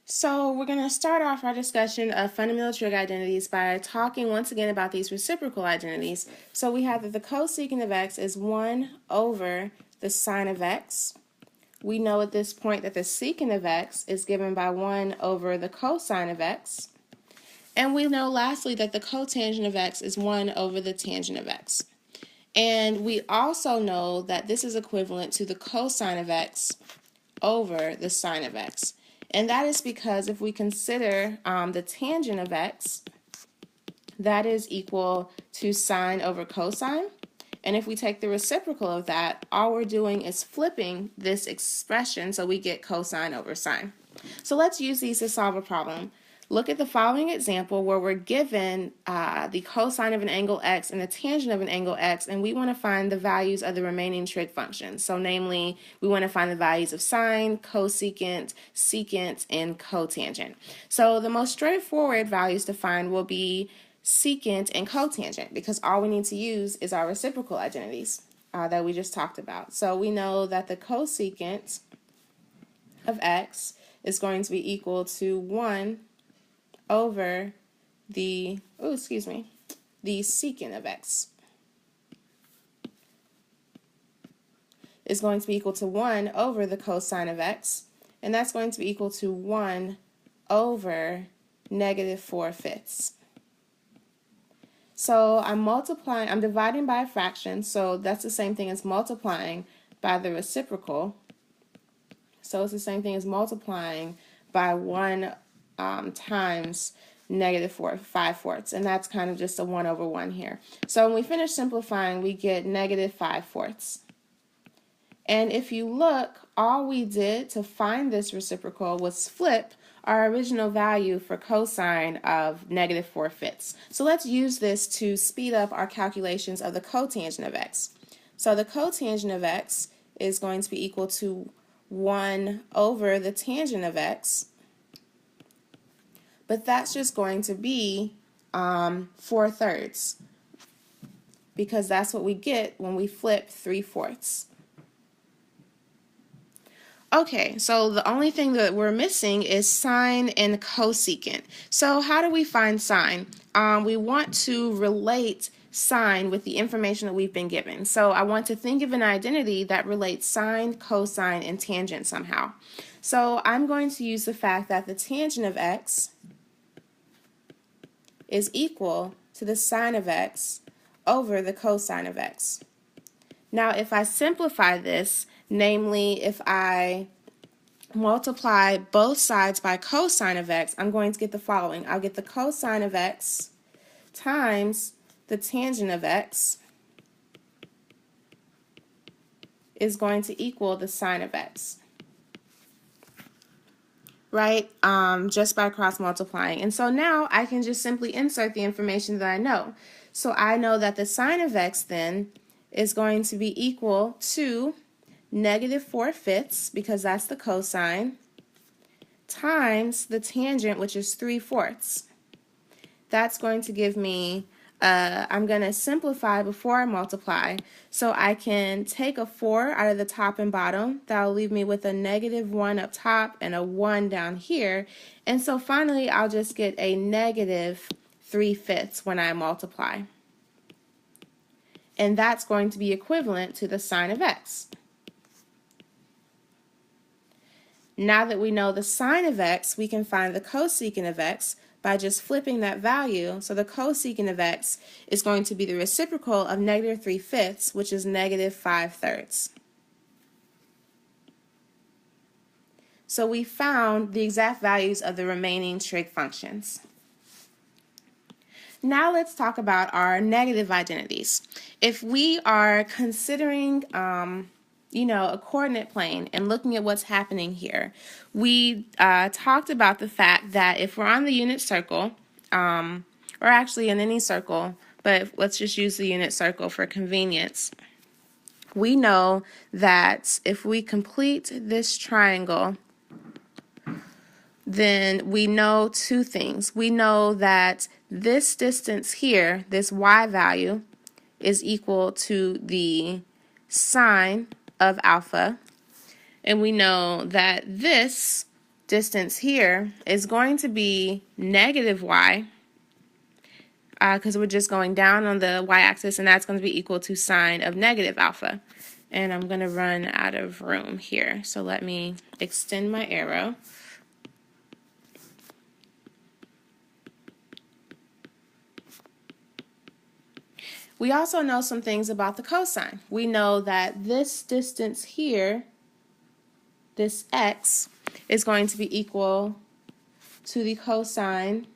So we're going to start off our discussion of fundamental trig identities by talking once again about these reciprocal identities. So we have that the cosecant of x is 1 over the sine of x. We know at this point that the secant of x is given by 1 over the cosine of x. And we know lastly that the cotangent of x is 1 over the tangent of x. And we also know that this is equivalent to the cosine of x over the sine of x. And that is because if we consider the tangent of x, that is equal to sine over cosine. And if we take the reciprocal of that, all we're doing is flipping this expression so we get cosine over sine. So let's use these to solve a problem. Look at the following example where we're given the cosine of an angle x and the tangent of an angle x, and we want to find the values of the remaining trig functions. So namely, we want to find the values of sine, cosecant, secant, and cotangent. So the most straightforward values to find will be secant and cotangent, because all we need to use is our reciprocal identities that we just talked about. So we know that the cosecant of x is going to be equal to 1 over the secant of x is going to be equal to 1 over the cosine of x, and that's going to be equal to 1 over negative 4/5. So I'm dividing by a fraction, so that's the same thing as multiplying by the reciprocal. So it's the same thing as multiplying by 1 times negative 5/4, and that's kind of just a 1 over 1 here. So when we finish simplifying, we get negative 5/4. And if you look, all we did to find this reciprocal was flip our original value for cosine of negative 4/5. So let's use this to speed up our calculations of the cotangent of x. So the cotangent of x is going to be equal to 1 over the tangent of x, but that's just going to be 4/3, because that's what we get when we flip 3/4. Okay, so the only thing that we're missing is sine and cosecant. So how do we find sine? We want to relate sine with the information that we've been given. So I want to think of an identity that relates sine, cosine, and tangent somehow. So I'm going to use the fact that the tangent of x is equal to the sine of x over the cosine of x. Now if I simplify this, namely if I multiply both sides by cosine of x, I'm going to get the following. I'll get the cosine of x times the tangent of x is going to equal the sine of x. Right? Just by cross multiplying. And so now I can just simply insert the information that I know. So I know that the sine of x then is going to be equal to negative 4/5, because that's the cosine, times the tangent, which is 3/4. That's going to give me, I'm going to simplify before I multiply. So I can take a 4 out of the top and bottom. That'll leave me with a negative 1 up top and a 1 down here. And so finally, I'll just get a negative 3/5 when I multiply. And that's going to be equivalent to the sine of x. Now that we know the sine of x, we can find the cosecant of x by just flipping that value. So the cosecant of x is going to be the reciprocal of negative 3/5, which is negative 5/3. So we found the exact values of the remaining trig functions. Now let's talk about our negative identities. If we are considering a coordinate plane and looking at what's happening here, we talked about the fact that if we're on the unit circle, or actually in any circle, but let's just use the unit circle for convenience, we know that if we complete this triangle, then we know two things. We know that this distance here, this y value, is equal to the sine of alpha, and we know that this distance here is going to be negative y, because we're just going down on the y-axis, and that's going to be equal to sine of negative alpha. And I'm going to run out of room here, so let me extend my arrow. We also know some things about the cosine. We know that this distance here, this x, is going to be equal to the cosine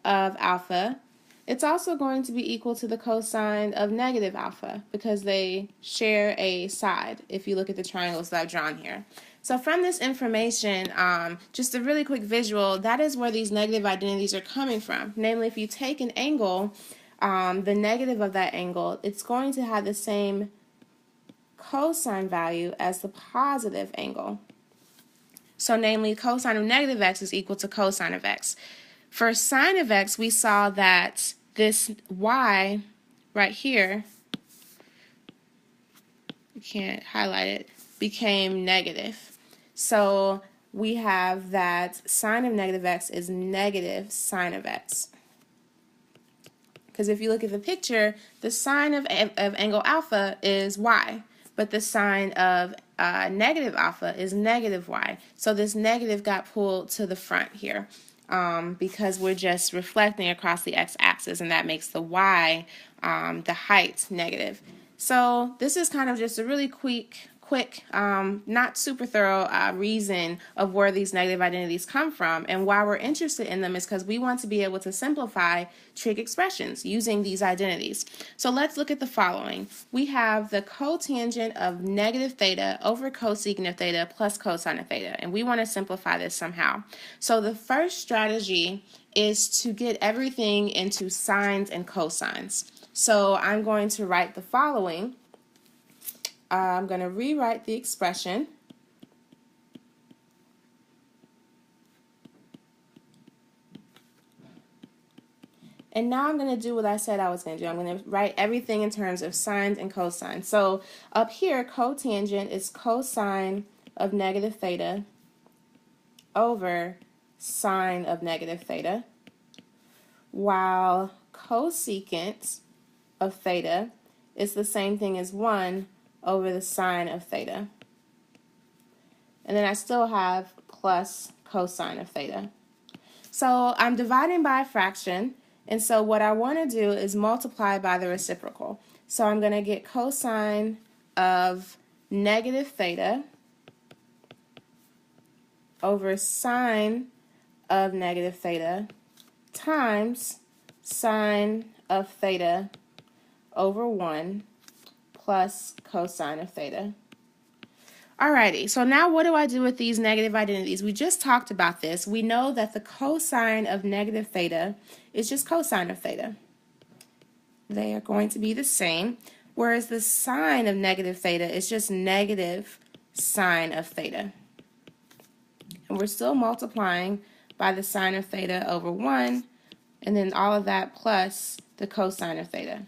of alpha. It's also going to be equal to the cosine of negative alpha because they share a side if you look at the triangles that I've drawn here. So from this information, just a really quick visual, that is where these negative identities are coming from. Namely, if you take an angle, the negative of that angle, it's going to have the same cosine value as the positive angle. So namely, cosine of negative x is equal to cosine of x. For sine of x, we saw that this y right here, you can't highlight it, became negative. So we have that sine of negative x is negative sine of x. Because if you look at the picture, the sine of angle alpha is y, but the sine of negative alpha is negative y. So this negative got pulled to the front here. Because we're just reflecting across the x-axis, and that makes the y, the height, negative. So this is kind of just a really quick, not super thorough reason of where these negative identities come from, and why we're interested in them is because we want to be able to simplify trig expressions using these identities. So let's look at the following. We have the cotangent of negative theta over cosecant of theta plus cosine of theta, and we want to simplify this somehow. So the first strategy is to get everything into sines and cosines. So I'm going to write the following. I'm going to rewrite the expression. And now I'm going to do what I said I was going to do. I'm going to write everything in terms of sines and cosines. So up here, cotangent is cosine of negative theta over sine of negative theta, while cosecant of theta is the same thing as 1 over the sine of theta. And then I still have plus cosine of theta. So I'm dividing by a fraction, and so what I want to do is multiply by the reciprocal. So I'm going to get cosine of negative theta over sine of negative theta times sine of theta over 1 plus cosine of theta. Alrighty, so now what do I do with these negative identities? We just talked about this. We know that the cosine of negative theta is just cosine of theta. They are going to be the same, whereas the sine of negative theta is just negative sine of theta. And we're still multiplying by the sine of theta over 1, and then all of that plus the cosine of theta.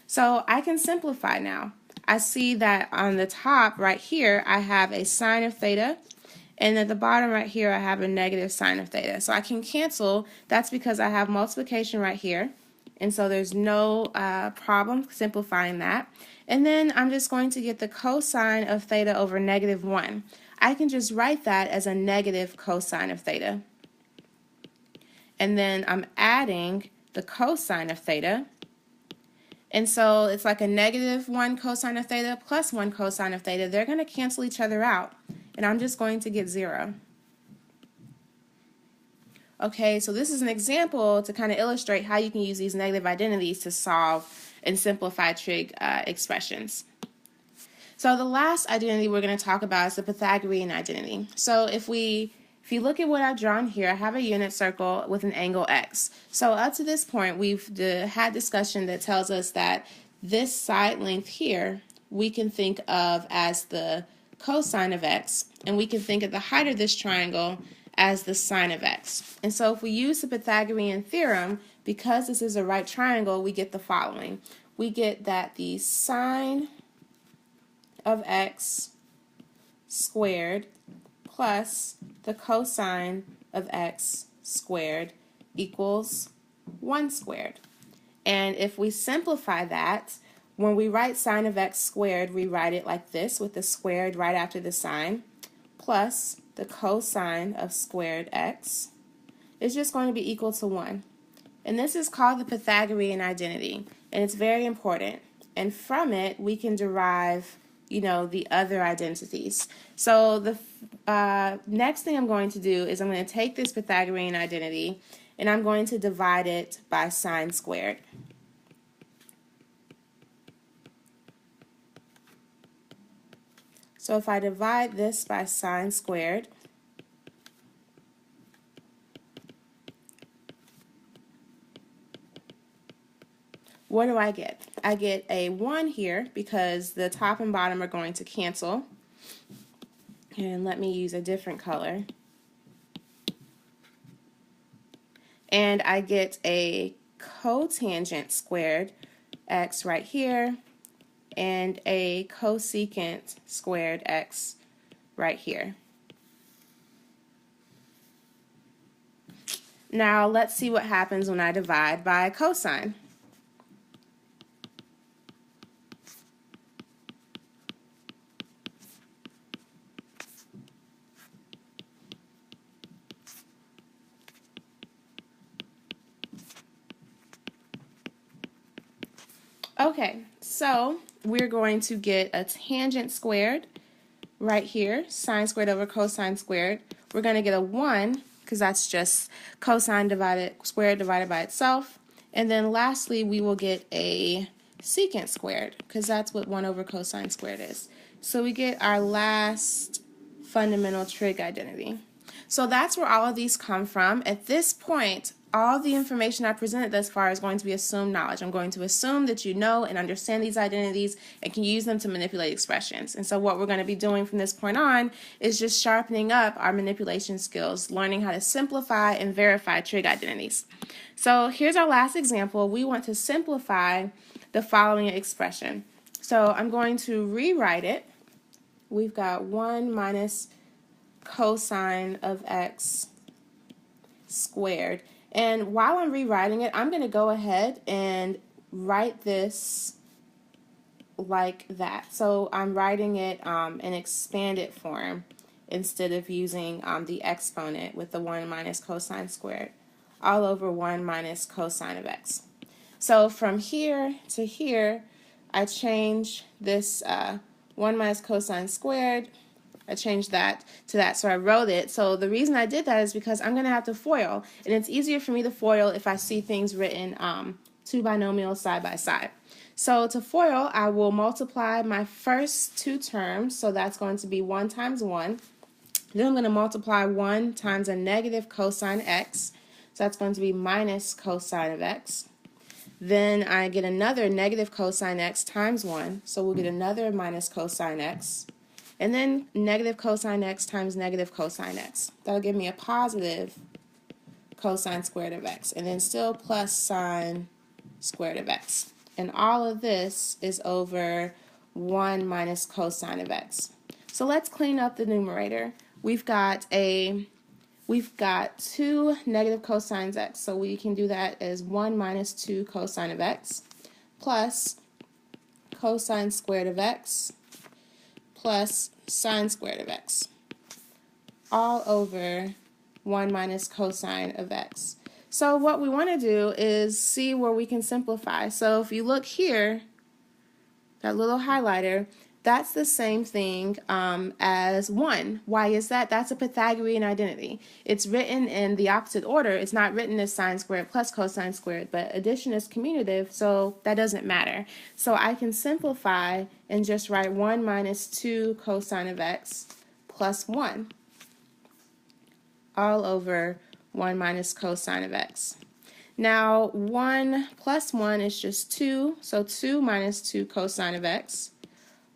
So I can simplify now. I see that on the top right here, I have a sine of theta, and at the bottom right here, I have a negative sine of theta. So I can cancel. That's because I have multiplication right here, and so there's no problem simplifying that. And then I'm just going to get the cosine of theta over negative 1. I can just write that as a negative cosine of theta. And then I'm adding the cosine of theta. And so it's like a negative 1 cosine of theta plus 1 cosine of theta. They're going to cancel each other out. And I'm just going to get 0. Okay, so this is an example to kind of illustrate how you can use these negative identities to solve and simplify trig expressions. So the last identity we're going to talk about is the Pythagorean identity. So if you look at what I've drawn here, I have a unit circle with an angle x. So up to this point, we've had discussion that tells us that this side length here, we can think of as the cosine of x, and we can think of the height of this triangle as the sine of x. And so if we use the Pythagorean theorem, because this is a right triangle, we get the following. We get that the sine of x squared plus the cosine of x squared equals 1 squared. And if we simplify that, when we write sine of x squared, we write it like this with the squared right after the sign, plus the cosine of squared x is just going to be equal to 1. And this is called the Pythagorean identity, and it's very important. And from it, we can derive, the other identities. So the next thing I'm going to do is I'm going to take this Pythagorean identity, and I'm going to divide it by sine squared. So if I divide this by sine squared, what do I get? I get a 1 here because the top and bottom are going to cancel. And let me use a different color. And I get a cotangent squared x right here and a cosecant squared x right here. Now let's see what happens when I divide by cosine. Okay, so we're going to get a tangent squared right here, sine squared over cosine squared. We're going to get a 1 because that's just cosine squared divided by itself. And then lastly, we will get a secant squared because that's what 1 over cosine squared is. So we get our last fundamental trig identity. So that's where all of these come from. At this point, all the information I presented thus far is going to be assumed knowledge. I'm going to assume that you know and understand these identities and can use them to manipulate expressions. And so what we're going to be doing from this point on is just sharpening up our manipulation skills, learning how to simplify and verify trig identities. So here's our last example. We want to simplify the following expression. So I'm going to rewrite it. We've got 1 minus cosine of x squared. And while I'm rewriting it, I'm going to go ahead and write this like that. So I'm writing it in expanded form instead of using the exponent with the 1 minus cosine squared all over 1 minus cosine of x. So from here to here, I change this 1 minus cosine squared. I changed that to that, so I wrote it. So the reason I did that is because I'm going to have to FOIL, and it's easier for me to FOIL if I see things written two binomials side by side. So to FOIL, I will multiply my first two terms, so that's going to be 1 times 1. Then I'm going to multiply 1 times a negative cosine x, so that's going to be minus cosine of x. Then I get another negative cosine x times 1, so we'll get another minus cosine x. And then negative cosine x times negative cosine x. That'll give me a positive cosine squared of x. And then still plus sine squared of x. And all of this is over 1 minus cosine of x. So let's clean up the numerator. We've got 2 negative cosines x. So we can do that as 1 minus 2 cosine of x plus cosine squared of x plus sine squared of x, all over 1 minus cosine of x. So what we want to do is see where we can simplify. So if you look here, that little highlighter, that's the same thing as 1. Why is that? That's a Pythagorean identity. It's written in the opposite order. It's not written as sine squared plus cosine squared, but addition is commutative, so that doesn't matter. So I can simplify and just write 1 minus 2 cosine of x plus 1 all over 1 minus cosine of x. Now 1 plus 1 is just 2, so 2 minus 2 cosine of x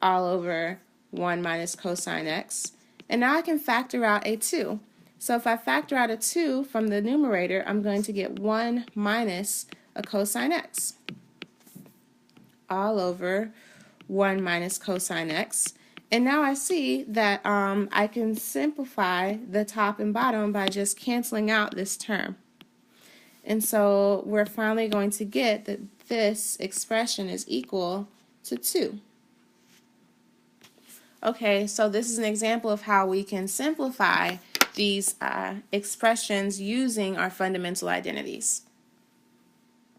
all over 1 minus cosine x. And now I can factor out a 2. So if I factor out a 2 from the numerator, I'm going to get 1 minus a cosine x all over 1 minus cosine x. And now I see that I can simplify the top and bottom by just canceling out this term. And so we're finally going to get that this expression is equal to 2. Okay, so this is an example of how we can simplify these expressions using our fundamental identities.